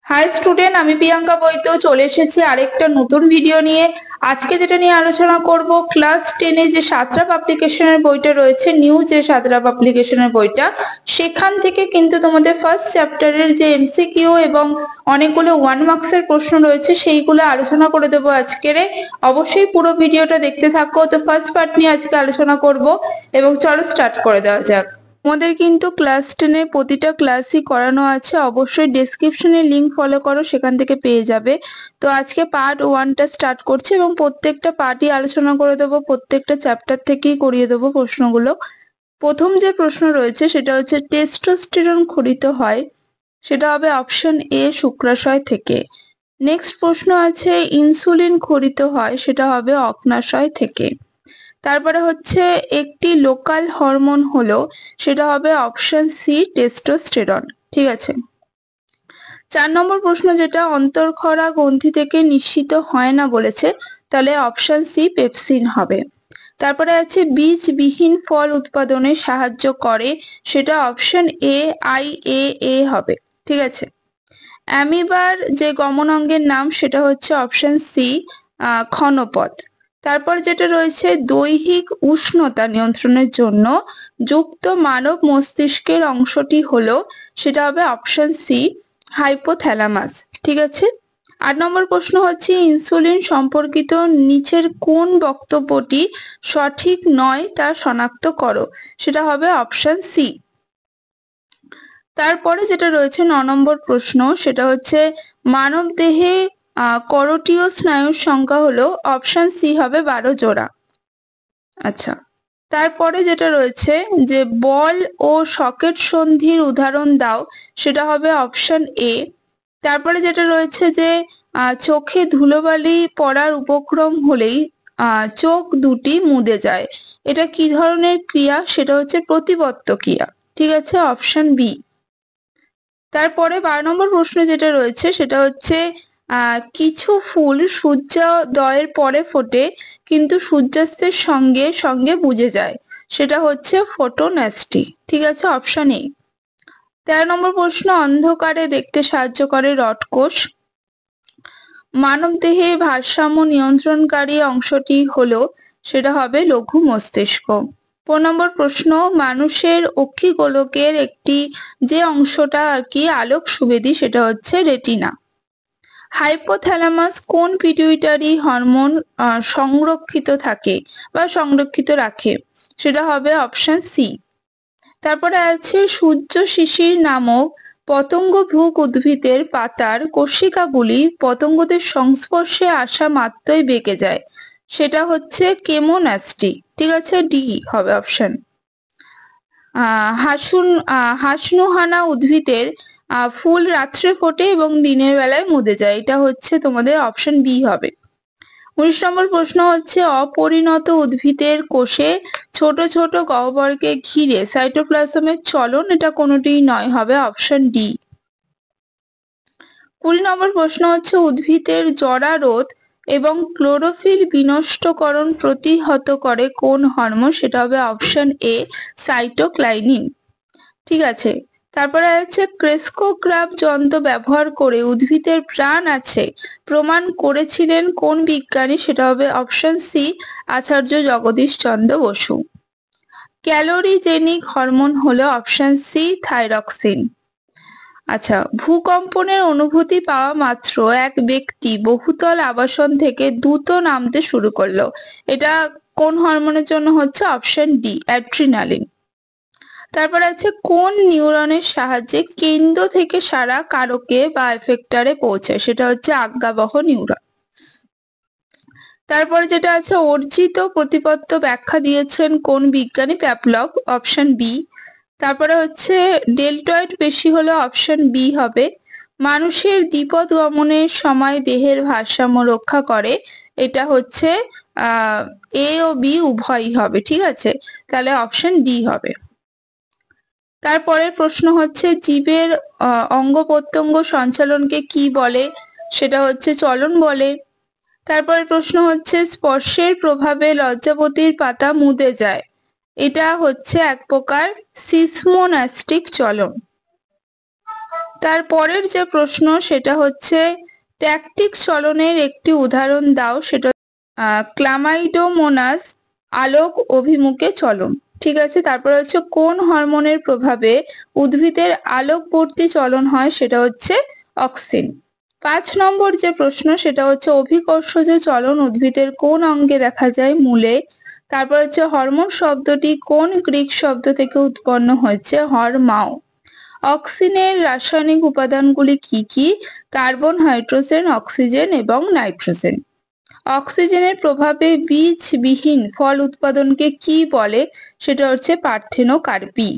High student, আমি প্রিয়াঙ্কা বৈদ্য চলে এসেছি আরেকটা নতুন ভিডিও নিয়ে। আজকে যেটা নিয়ে আলোচনা করব, ক্লাস 10 যে সাঁতরা পাবলিকেশনের বইটা রয়েছে, নিউ যে সাঁতরা পাবলিকেশনের বইটা, সেখান থেকে কিন্তু তোমাদের ফার্স্ট চ্যাপ্টারের যে এমসিকিউ এবং অনেকগুলো 1 মার্কসের প্রশ্ন রয়েছে সেইগুলো আলোচনা করে দেবো আজকের। অবশ্যই পুরো ভিডিওটা দেখতে থাকো। তো ফার্স্ট পার্ট নিয়ে আজকে আলোচনা করব এবং চলো স্টার্ট করে দেওয়া যাক। তোমাদের কিন্তু ক্লাস 10 এর প্রতিটা ক্লাসই করানো আছে, অবশ্যই ডেসক্রিপশনে লিংক ফলো করো, সেখান থেকে পেয়ে যাবে। তো আজকে পার্ট 1টা স্টার্ট করছি এবং প্রত্যেকটা পার্টই আলোচনা করে দেবো, প্রত্যেকটা চ্যাপ্টার থেকেই করিয়ে দেবো প্রশ্নগুলো। প্রথম যে প্রশ্ন রয়েছে সেটা হচ্ছে টেস্টোস্টেরন ক্ষরিত হয়, সেটা হবে অপশন এ শুক্রাশয় থেকে। নেক্সট প্রশ্ন আছে ইনসুলিন ক্ষরিত হয়, সেটা হবে অগ্নাশয় থেকে। তারপরে হচ্ছে একটি লোকাল হরমোন হলো, সেটা হবে অপশন সি টেস্টোস্টেরন। ঠিক আছে। 4 নম্বর প্রশ্ন যেটা অন্তঃক্ষরা গ্রন্থি থেকে নিঃসৃত হয় না বলেছে, তাহলে অপশন সি পেপসিন হবে। তারপরে আছে বীজবিহীন ফল উৎপাদনে সাহায্য করে, সেটা অপশন এ আইএএ হবে। ঠিক আছে। অ্যামিবার যে গমন অঙ্গের নাম সেটা হচ্ছে অপশন সি ক্ষণপথ। তারপর যেটা রয়েছে দৈহিক উষ্ণতা নিয়ন্ত্রণের জন্য যুক্ত মানব মস্তিষ্কের অংশটি হলো, সেটা হবে অপশন সি হাইপোথ্যালামাস। ঠিক আছে। 8 নম্বর প্রশ্ন হচ্ছে ইনসুলিন সম্পর্কিত নিচের কোন বক্তব্যটি সঠিক নয় তা শনাক্ত করো, সেটা হবে অপশন সি। তারপরে যেটা রয়েছে 9 নম্বর প্রশ্ন, সেটা হচ্ছে মানব দেহে করোটীয় স্নায়ুর সংখ্যা হলো, অপশন সি হবে 12 জোড়া। আচ্ছা। তারপরে যেটা রয়েছে যে বল ও সকেট সন্ধির উদাহরণ দাও, সেটা হবে অপশন এ। তারপরে যেটা রয়েছে যে চোখে ধুলোবালি পড়ার উপক্রম হলেই চোখ দুটি মুদে যায়, এটা কি ধরনের ক্রিয়া, সেটা হচ্ছে প্রতিবত্ত ক্রিয়া। ঠিক আছে, অপশন বি। তারপরে 12 নম্বর প্রশ্ন যেটা রয়েছে সেটা হচ্ছে কিছু ফুল সূর্যোদয়ের পরে ফোটে কিন্তু সূর্যাস্তের সঙ্গে সঙ্গে বুঝে যায়, সেটা হচ্ছে ফোটোনেস্টি। ঠিক আছে, অপশন এ। 13 নম্বর প্রশ্ন অন্ধকারে দেখতে সাহায্য করে রড কোষ। মানব দেহে ভারসাম্য নিয়ন্ত্রণকারী অংশটি হলো, সেটা হবে লঘু মস্তিষ্ক। 4 নম্বর প্রশ্ন মানুষের অক্ষিগোলকের একটি যে অংশটা আর কি আলোক সুবেদী, সেটা হচ্ছে রেটিনা। হাইপোথ্যালামাস কোন পিটুইটারি হরমোন সংরক্ষিত থাকে বা সংরক্ষিত রাখে, সেটা হবে অপশন সি। তারপরে আছে সূর্য শিশির নামক পতঙ্গভুক উদ্ভিদের পাতার কোষিকাগুলি পতঙ্গদের সংস্পর্শে আসা মাত্রই বেঁকে যায়, সেটা হচ্ছে কেমোনাস্টি। ঠিক আছে, ডি হবে অপশন। হাসনুহানা উদ্ভিদের ফুল রাত্রে ফোটে এবং দিনের বেলায় মুদে যায়, এটা হচ্ছে তোমাদের অপশন বি হবে। 19 নম্বর প্রশ্ন হচ্ছে অপরিণত উদ্ভিদের কোষে ছোট ছোট গহ্বরকে ঘিরে সাইটোপ্লাজমের চলন, এটা কোনোটিই নয়, হবে অপশন ডি। 20 নম্বর প্রশ্ন হচ্ছে উদ্ভিদের জরারোধ এবং ক্লোরোফিল বিনষ্টকরণ প্রতিহত করে কোন হরমোন, সেটা হবে অপশন এ সাইটোকাইনিন। ঠিক আছে। তারপরে আছে ক্রেস্কোগ্রাফ যন্ত্র ব্যবহার করে উদ্ভিদের প্রাণ আছে প্রমাণ করেছিলেন কোন বিজ্ঞানী, সেটা হবে অপশন সি আচার্য জগদীশ চন্দ্র বসু। ক্যালোরিজেনিক হরমোন হলো অপশন সি থাইরক্সিন। আচ্ছা, ভূকম্পনের অনুভূতি পাওয়া মাত্র এক ব্যক্তি বহুতল আবাসন থেকে দ্রুত নামতে শুরু করলো, এটা কোন হরমোনের জন্য হচ্ছে, অপশন ডি অ্যাড্রিনালিন। তারপর আছে কোন নিউরনের সাহায্যে কেন্দ্র থেকে সারা কারকে বা এফেক্টরে পৌঁছায়, সেটা হচ্ছে আজ্ঞাবহ নিউরন। তারপরে যেটা আছে অর্জিত প্রতিপত্ত ব্যাখ্যা দিয়েছেন কোন বিজ্ঞানী, প্যাভলভ, অপশন বি। তারপরে হচ্ছে ডেলটয়েড পেশি হলো, অপশন বি হবে। মানুষের দ্বিপদ গমনের সময় দেহের ভারসাম্য রক্ষা করে, এটা হচ্ছে এ ও বি উভয়ই হবে। ঠিক আছে, তাহলে অপশন ডি হবে। তারপরের প্রশ্ন হচ্ছে জীবের অঙ্গ প্রত্যঙ্গ সঞ্চালনকে কি বলে, সেটা হচ্ছে চলন বলে। তারপরের প্রশ্ন হচ্ছে স্পর্শের প্রভাবে লজ্জাবতীর পাতা মুদে যায়, এটা হচ্ছে এক প্রকার সিসমোনাস্টিক চলন। তারপরের যে প্রশ্ন সেটা হচ্ছে ট্যাকটিক চলনের একটি উদাহরণ দাও। সেটা ক্লামাইডোমোনাস আলোক অভিমুখে চলন। ঠিক আছে, তারপরে হচ্ছে কোন হরমোনের প্রভাবে উদ্ভিদের আলোকবর্তী চলন হয়? সেটা হচ্ছে অক্সিন। 5 নম্বর যে প্রশ্ন সেটা হচ্ছে অভিকর্ষজ চলন উদ্ভিদের কোন অঙ্গে দেখা যায়? মূলে। তারপর হচ্ছে হরমোন শব্দটি কোন গ্রিক শব্দ থেকে উৎপন্ন হয়েছে? হরমাও। অক্সিনের রাসায়নিক উপাদানগুলি কি কি? কার্বন, হাইড্রোজেন, অক্সিজেন এবং নাইট্রোজেন। অক্সিজেনের প্রভাবে বীজবিহীন ফল উৎপাদনকে কি বলে? সেটা হচ্ছে পার্থেনোকার্পি।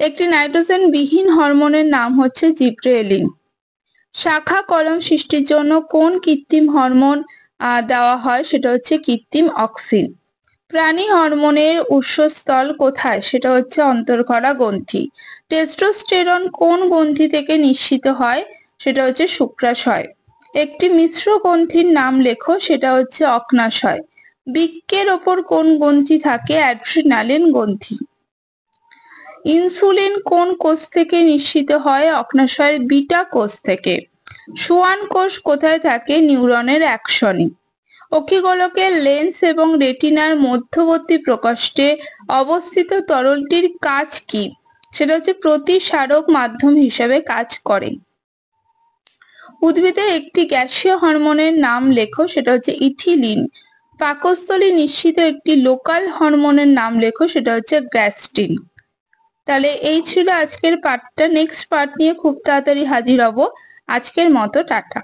একটি নাইট্রোজেন বিহীন হরমোনের নাম হচ্ছে জিব্রেলিন। শাখা কলম সৃষ্টির জন্য কোন কৃত্রিম হরমোন দেওয়া হয়? সেটা হচ্ছে কৃত্রিম অক্সিন। প্রাণী হরমোনের উৎসস্থল কোথায়? সেটা হচ্ছে অন্তর্গড়া গ্রন্থি। টেস্টোস্টেরন কোন গ্রন্থি থেকে নিঃসৃত হয়? সেটা হচ্ছে শুক্রাশয়। একটি মিশ্র গ্রন্থির নাম লেখো। সেটা হচ্ছে অগ্ন্যাশয়। বৃক্কের ওপর কোন গ্রন্থি থাকে? অ্যাড্রিনালিন গ্রন্থি। ইনসুলিন কোন কোষ থেকে নিঃসৃত হয়? অগ্ন্যাশয়ের বিটা কোষ থেকে। সোয়ান কোষ কোথায় থাকে? নিউরনের অ্যাকশনে। অক্ষিগোলকের লেন্স এবং রেটিনার মধ্যবর্তী প্রকোষ্ঠে অবস্থিত তরলটির কাজ কি? সেটা হচ্ছে প্রতিসারক মাধ্যম হিসেবে কাজ করে। উদ্ভিদে একটি গ্যাসীয় হরমোনের নাম লেখো। সেটা হচ্ছে ইথিলিন। পাকস্থলী নিঃসৃত একটি লোকাল হরমোনের নাম লেখো। সেটা হচ্ছে গ্যাস্ট্রিন। তাহলে এই ছিল আজকের পার্টটা। নেক্সট পার্ট নিয়ে খুব তাড়াতাড়ি হাজির হব। আজকের মতো টাটা।